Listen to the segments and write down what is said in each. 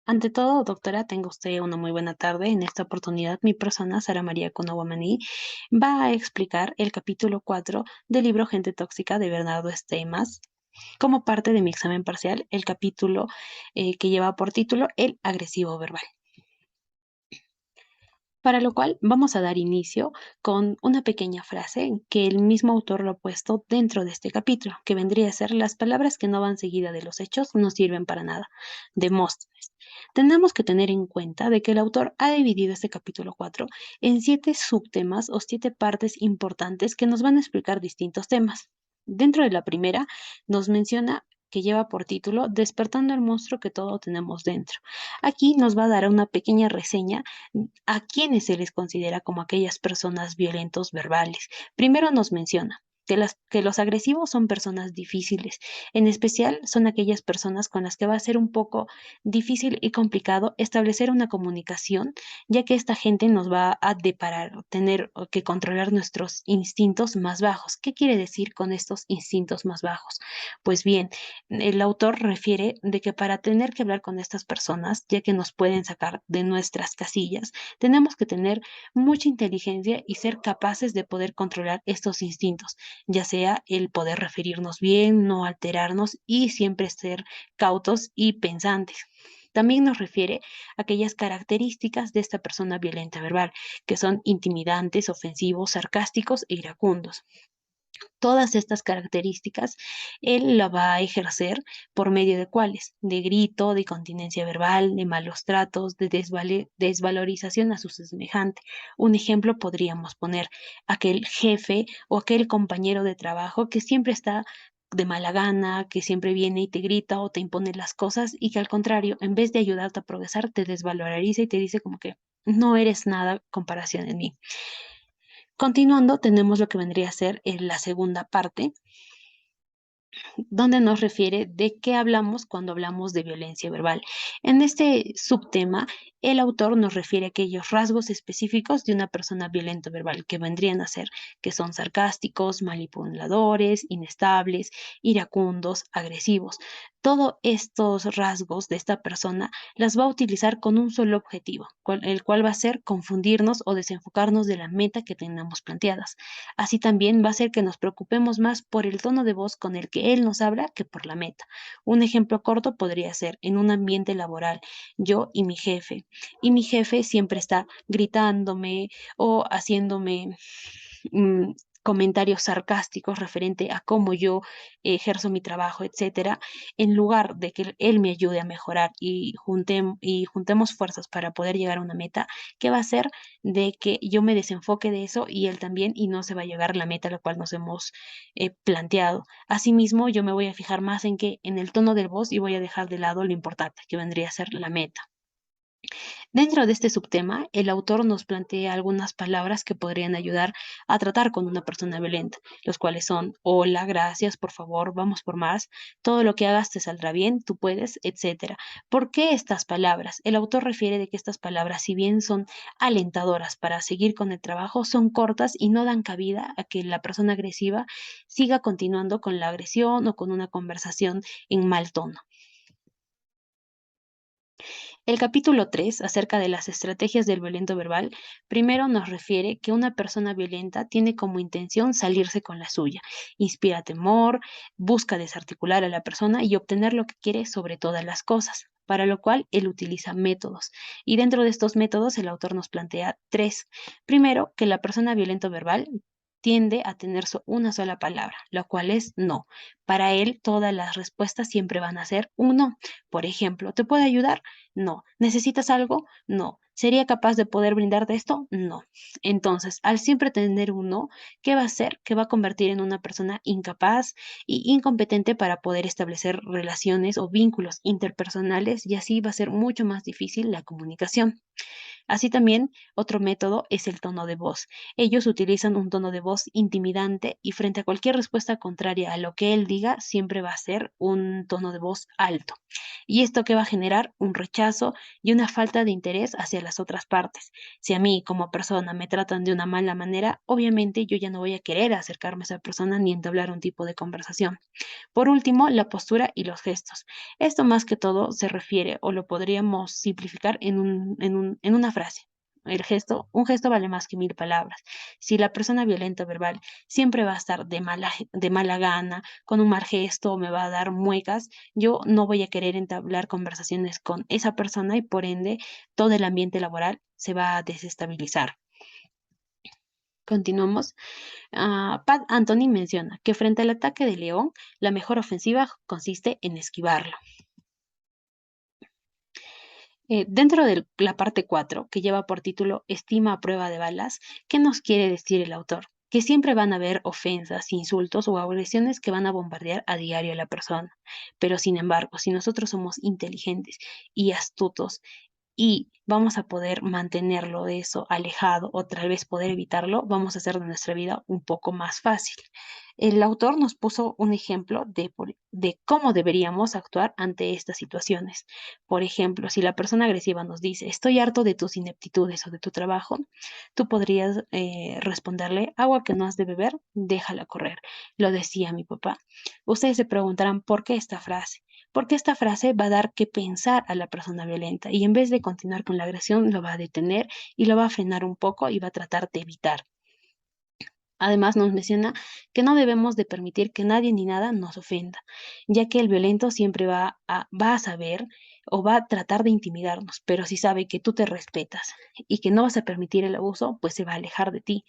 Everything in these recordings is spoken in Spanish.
Ante todo, doctora, tenga usted una muy buena tarde. En esta oportunidad, mi persona, Sara María Conawamani, va a explicar el capítulo 4 del libro Gente Tóxica de Bernardo Steinmetz como parte de mi examen parcial, el capítulo que lleva por título El agresivo verbal. Para lo cual vamos a dar inicio con una pequeña frase que el mismo autor lo ha puesto dentro de este capítulo, que vendría a ser: las palabras que no van seguidas de los hechos no sirven para nada. Demóstenes. Tenemos que tener en cuenta de que el autor ha dividido este capítulo 4 en 7 subtemas o 7 partes importantes que nos van a explicar distintos temas. Dentro de la primera nos menciona que lleva por título Despertando al monstruo que todo tenemos dentro. Aquí nos va a dar una pequeña reseña a quienes se les considera como aquellas personas violentos verbales. Primero nos menciona que los agresivos son personas difíciles, en especial son aquellas personas con las que va a ser un poco difícil y complicado establecer una comunicación, ya que esta gente nos va a deparar, tener que controlar nuestros instintos más bajos. ¿Qué quiere decir con estos instintos más bajos? Pues bien, el autor refiere de que para tener que hablar con estas personas, ya que nos pueden sacar de nuestras casillas, tenemos que tener mucha inteligencia y ser capaces de poder controlar estos instintos, ya sea el poder referirnos bien, no alterarnos y siempre ser cautos y pensantes. También nos refiere a aquellas características de esta persona violenta verbal, que son intimidantes, ofensivos, sarcásticos e iracundos. Todas estas características él la va a ejercer por medio de cuáles, de grito, de incontinencia verbal, de malos tratos, de desvalorización a su semejante. Un ejemplo podríamos poner aquel jefe o aquel compañero de trabajo que siempre está de mala gana, que siempre viene y te grita o te impone las cosas y que al contrario, en vez de ayudarte a progresar, te desvaloriza y te dice como que no eres nada comparación en mí. Continuando, tenemos lo que vendría a ser la segunda parte, donde nos refiere de qué hablamos cuando hablamos de violencia verbal. En este subtema, el autor nos refiere a aquellos rasgos específicos de una persona violenta verbal, que vendrían a ser que son sarcásticos, manipuladores, inestables, iracundos, agresivos. Todos estos rasgos de esta persona las va a utilizar con un solo objetivo, el cual va a ser confundirnos o desenfocarnos de la meta que tenemos planteadas. Así también va a ser que nos preocupemos más por el tono de voz con el que él nos habla que por la meta. Un ejemplo corto podría ser en un ambiente laboral, yo y mi jefe siempre está gritándome o haciéndome mm, comentarios sarcásticos referente a cómo yo ejerzo mi trabajo, etcétera, en lugar de que él me ayude a mejorar y juntemos fuerzas para poder llegar a una meta, ¿qué va a hacer? De que yo me desenfoque de eso y él también, y no se va a llegar a la meta a la cual nos hemos planteado. Asimismo, yo me voy a fijar más en el tono del voz y voy a dejar de lado lo importante, que vendría a ser la meta. Dentro de este subtema, el autor nos plantea algunas palabras que podrían ayudar a tratar con una persona violenta, los cuales son hola, gracias, por favor, vamos por más, todo lo que hagas te saldrá bien, tú puedes, etcétera. ¿Por qué estas palabras? El autor refiere de que estas palabras, si bien son alentadoras para seguir con el trabajo, son cortas y no dan cabida a que la persona agresiva siga continuando con la agresión o con una conversación en mal tono. El capítulo 3, acerca de las estrategias del violento verbal, primero nos refiere que una persona violenta tiene como intención salirse con la suya, inspira temor, busca desarticular a la persona y obtener lo que quiere sobre todas las cosas, para lo cual él utiliza métodos. Y dentro de estos métodos el autor nos plantea tres. Primero, que la persona violento verbal tiende a tener una sola palabra, la cual es no. Para él, todas las respuestas siempre van a ser un no. Por ejemplo, ¿te puede ayudar? No. ¿Necesitas algo? No. ¿Sería capaz de poder brindarte esto? No. Entonces, al siempre tener un no, ¿qué va a hacer? Que va a convertir en una persona incapaz y incompetente para poder establecer relaciones o vínculos interpersonales y así va a ser mucho más difícil la comunicación. Así también, otro método es el tono de voz. Ellos utilizan un tono de voz intimidante y frente a cualquier respuesta contraria a lo que él diga, siempre va a ser un tono de voz alto. ¿Y esto que va a generar? Un rechazo y una falta de interés hacia las otras partes. Si a mí como persona me tratan de una mala manera, obviamente yo ya no voy a querer acercarme a esa persona ni entablar un tipo de conversación. Por último, la postura y los gestos. Esto más que todo se refiere o lo podríamos simplificar en una frase. Un gesto vale más que mil palabras. Si la persona violenta verbal siempre va a estar de mala gana, con un mal gesto o me va a dar muecas, yo no voy a querer entablar conversaciones con esa persona y por ende todo el ambiente laboral se va a desestabilizar. Continuamos. Pat Anthony menciona que frente al ataque de León, la mejor ofensiva consiste en esquivarlo. Dentro de la parte 4, que lleva por título Estima a prueba de balas, ¿qué nos quiere decir el autor? Que siempre van a haber ofensas, insultos o agresiones que van a bombardear a diario a la persona. Pero sin embargo, si nosotros somos inteligentes y astutos y vamos a poder mantenerlo de eso alejado o tal vez poder evitarlo, vamos a hacer de nuestra vida un poco más fácil. El autor nos puso un ejemplo de cómo deberíamos actuar ante estas situaciones. Por ejemplo, si la persona agresiva nos dice, estoy harto de tus ineptitudes o de tu trabajo, tú podrías responderle, agua que no has de beber, déjala correr. Lo decía mi papá. Ustedes se preguntarán, ¿por qué esta frase? Porque esta frase va a dar que pensar a la persona violenta y en vez de continuar con la agresión, lo va a detener y lo va a frenar un poco y va a tratar de evitar. Además, nos menciona que no debemos de permitir que nadie ni nada nos ofenda, ya que el violento siempre va a saber o va a tratar de intimidarnos, pero si sabe que tú te respetas y que no vas a permitir el abuso, pues se va a alejar de ti.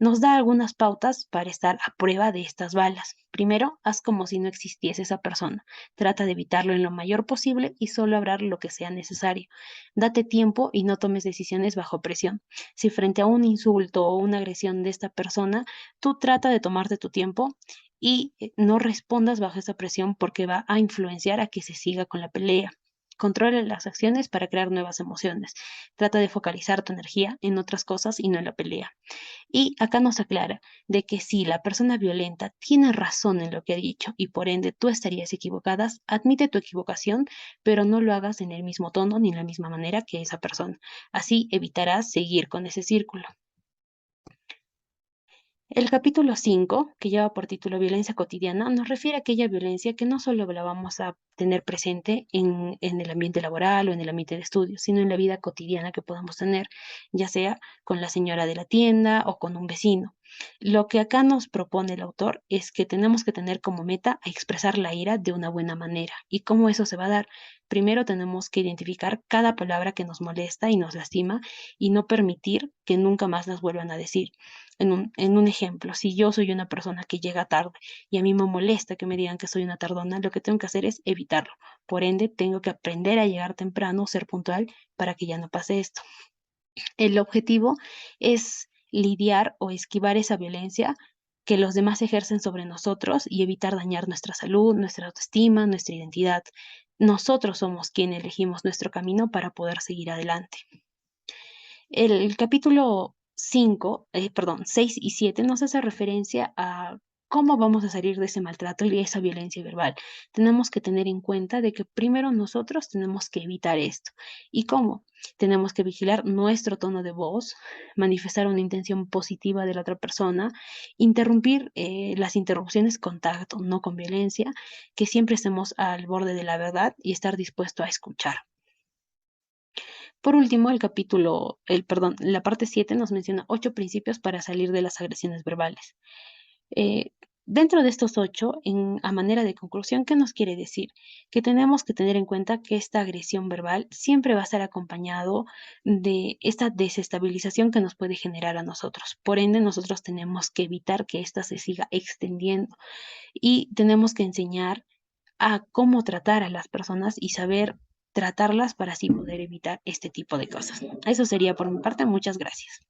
Nos da algunas pautas para estar a prueba de estas balas. Primero, haz como si no existiese esa persona. Trata de evitarlo en lo mayor posible y solo hablar lo que sea necesario. Date tiempo y no tomes decisiones bajo presión. Si frente a un insulto o una agresión de esta persona, tú trata de tomarte tu tiempo y no respondas bajo esa presión porque va a influenciar a que se siga con la pelea. Controla las acciones para crear nuevas emociones. Trata de focalizar tu energía en otras cosas y no en la pelea. Y acá nos aclara de que si la persona violenta tiene razón en lo que ha dicho y por ende tú estarías equivocadas, admite tu equivocación, pero no lo hagas en el mismo tono ni en la misma manera que esa persona. Así evitarás seguir con ese círculo. El capítulo 5, que lleva por título Violencia cotidiana, nos refiere a aquella violencia que no solo la vamos a tener presente en el ambiente laboral o en el ambiente de estudios, sino en la vida cotidiana que podamos tener, ya sea con la señora de la tienda o con un vecino. Lo que acá nos propone el autor es que tenemos que tener como meta a expresar la ira de una buena manera. ¿Y cómo eso se va a dar? Primero tenemos que identificar cada palabra que nos molesta y nos lastima y no permitir que nunca más las vuelvan a decir. En un ejemplo, si yo soy una persona que llega tarde y a mí me molesta que me digan que soy una tardona, lo que tengo que hacer es evitarlo. Por ende, tengo que aprender a llegar temprano, ser puntual para que ya no pase esto. El objetivo es lidiar o esquivar esa violencia que los demás ejercen sobre nosotros y evitar dañar nuestra salud, nuestra autoestima, nuestra identidad. Nosotros somos quienes elegimos nuestro camino para poder seguir adelante. El capítulo 5, perdón, 6 y 7 nos hace referencia a cómo vamos a salir de ese maltrato y de esa violencia verbal. Tenemos que tener en cuenta de que primero nosotros tenemos que evitar esto. ¿Y cómo? Tenemos que vigilar nuestro tono de voz, manifestar una intención positiva de la otra persona, interrumpir las interrupciones con tacto, no con violencia, que siempre estemos al borde de la verdad y estar dispuesto a escuchar. Por último, la parte 7 nos menciona 8 principios para salir de las agresiones verbales. Eh, Dentro de estos 8, a manera de conclusión, ¿qué nos quiere decir? Que tenemos que tener en cuenta que esta agresión verbal siempre va a estar acompañado de esta desestabilización que nos puede generar a nosotros. Por ende, nosotros tenemos que evitar que ésta se siga extendiendo y tenemos que enseñar a cómo tratar a las personas y saber tratarlas para así poder evitar este tipo de cosas. Eso sería por mi parte. Muchas gracias.